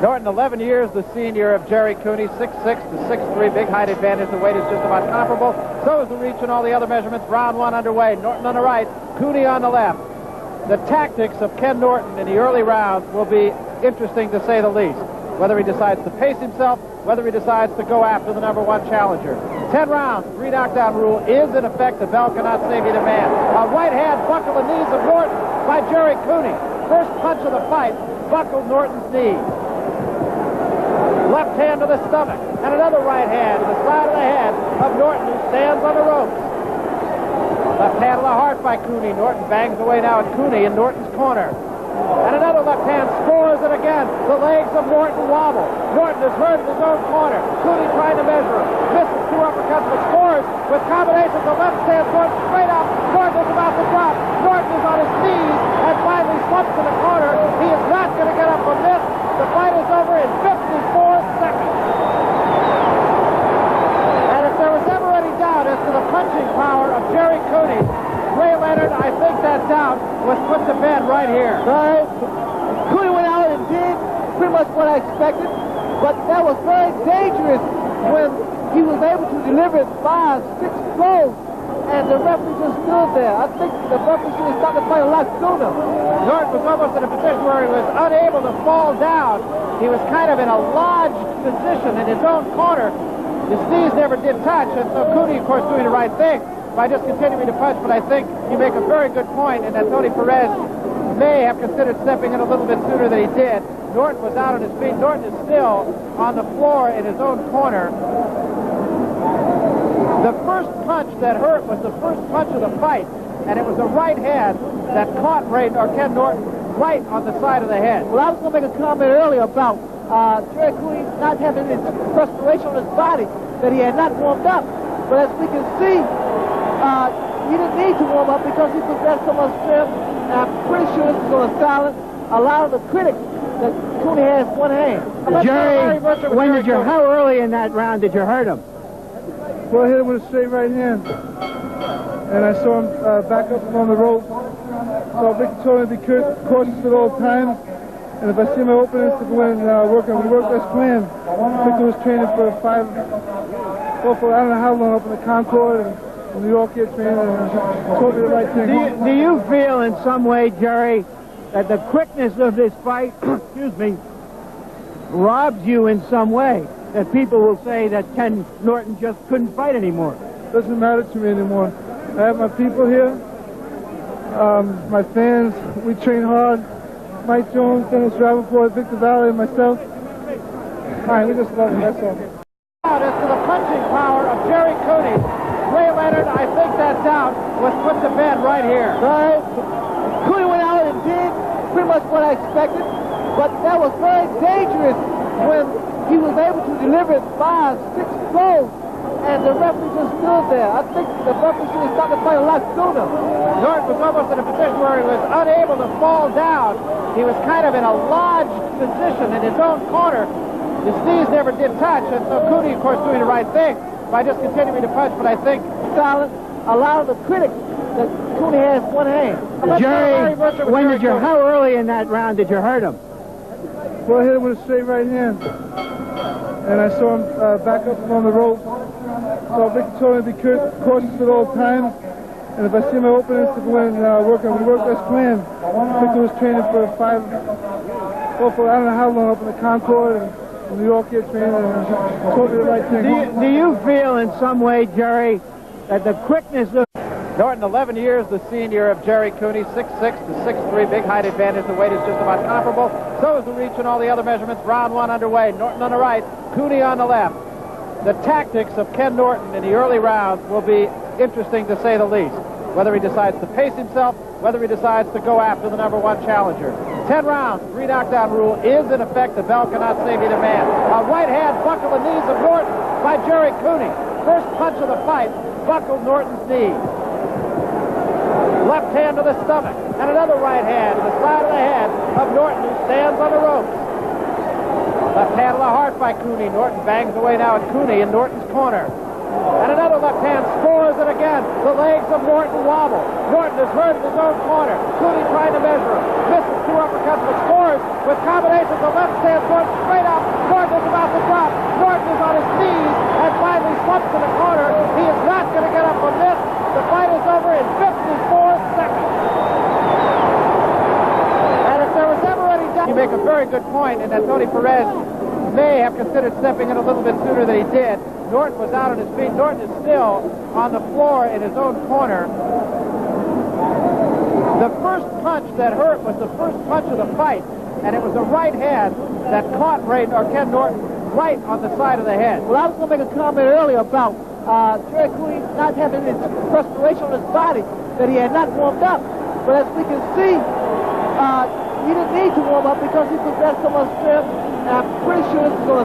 Norton, 11 years the senior of Gerry Cooney, 6'6" to 6'3", big height advantage. The weight is just about comparable. So is the reach and all the other measurements. Round one underway. Norton on the right, Cooney on the left. The tactics of Ken Norton in the early rounds will be interesting to say the least. Whether he decides to pace himself, whether he decides to go after the number one challenger. 10 rounds, 3 knockdown rule is in effect. The bell cannot save either man. A right hand buckled the knees of Norton by Gerry Cooney. First punch of the fight buckled Norton's knee. Left hand to the stomach, and another right hand to the side of the head of Norton, who stands on the ropes. Left hand to the heart by Cooney. Norton bangs away now at Cooney in Norton's corner. And another left hand scores it again. The legs of Norton wobble. Norton is hurt in his own corner. Cooney trying to measure him. Misses 2 uppercuts, but scores with combinations of left hands. Norton straight up. Norton is about to drop. Norton is on his knees and finally slumps to the corner. He is not going to get up from this. The fight is over in 54 seconds. And if there was ever any doubt as to the punching power of Gerry Cooney, Ray Leonard, I think that doubt was put to bed right here. Right. Cooney went out and did pretty much what I expected, but that was very dangerous when he was able to deliver 5, 6 blows, and the referee just stood there. I think the referee should have stopped the fight a lot sooner. Norton was almost in a position where he was unable to fall down. He was kind of in a lodged position in his own corner. His knees never did touch, and so Cooney, of course, doing the right thing by just continuing to punch, but I think you make a very good point in that Tony Perez may have considered stepping in a little bit sooner than he did. Norton was out on his feet. Norton is still on the floor in his own corner. The first punch that hurt was the first punch of the fight, and it was a right hand that caught Ken Norton right on the side of the head. Well, I was going to make a comment earlier about Gerry Cooney not having his perspiration on his body, that he had not warmed up. But as we can see, he didn't need to warm up because he possessed so much strength, and I'm pretty sure this is going to silence a lot of the critics that Cooney has one hand. Jerry, how early in that round did you hurt him? Well, I hit him with a straight right hand, and I saw him back up on the rope. So Victor told me to be cautious at all times, and if I see my openings to go in and work as planned. Victor was training for I don't know how long up in the Concord and New York here training, and told me the right thing. Do you feel in some way, Jerry, that the quickness of this fight, excuse me, robs you in some way? That people will say that Ken Norton just couldn't fight anymore. Doesn't matter to me anymore. I have my people here, my fans. We train hard. Mike Jones, Dennis Rappaport, Victor Valley, and myself. We just love it, that's all. As to the punching power of Gerry Cooney, Ray Leonard, I think that doubt was put to bed right here. Right. Cooney went out and did pretty much what I expected, but that was very dangerous when he was able to deliver 5, 6 blows, and the referee just stood there. I think the referee should have stopped the fight a lot sooner. Norton was almost in a position where he was unable to fall down. He was kind of in a lodged position in his own corner. His knees never did touch, and so Cooney, of course, doing the right thing by just continuing to punch, but I think silence a lot of the critics that Cooney has one hand. Jerry, how early in that round did you hurt him? Well, I hit him with a straight right hand, and I saw him back up on the rope. So Victor told me to be cautious at all times, and if I see my openings to go in and work as planned. Victor was training for I don't know how long up in the Concord and New York here training, and told me the right thing. Do you feel in some way, Jerry, that the quickness of... Norton, 11 years the senior of Gerry Cooney, 6'6" to 6'3", big height advantage. The weight is just about comparable. So is the reach and all the other measurements. Round one underway. Norton on the right, Cooney on the left. The tactics of Ken Norton in the early rounds will be interesting to say the least. Whether he decides to pace himself, whether he decides to go after the number one challenger. 10 rounds, 3 knockdown rule is in effect. The bell cannot save either man. A right hand buckled the knees of Norton by Gerry Cooney. First punch of the fight buckled Norton's knee. Left hand to the stomach, and another right hand to the side of the head of Norton, who stands on the ropes. Left hand to the heart by Cooney. Norton bangs away now at Cooney in Norton's corner. And another left hand scores it again. The legs of Norton wobble. Norton is hurt in his own corner. Cooney trying to measure him. Misses two uppercuts, but scores with combinations of left hand going straight up. Norton is about to drop. Norton is on his knees and finally slumps in the corner. He is not going to get up from this. The fight is over in 54 seconds. And if there was ever any doubt, you make a very good point in that Tony Perez may have considered stepping in a little bit sooner than he did. Norton was out on his feet. Norton is still on the floor in his own corner. The first punch that hurt was the first punch of the fight, and it was a right hand that caught Ken Norton right on the side of the head. Well, I was going to make a comment earlier about Gerry Cooney not having his perspiration on his body, that he had not warmed up. But as we can see, he didn't need to warm up because he possessed so much strength, and I'm pretty sure this is going to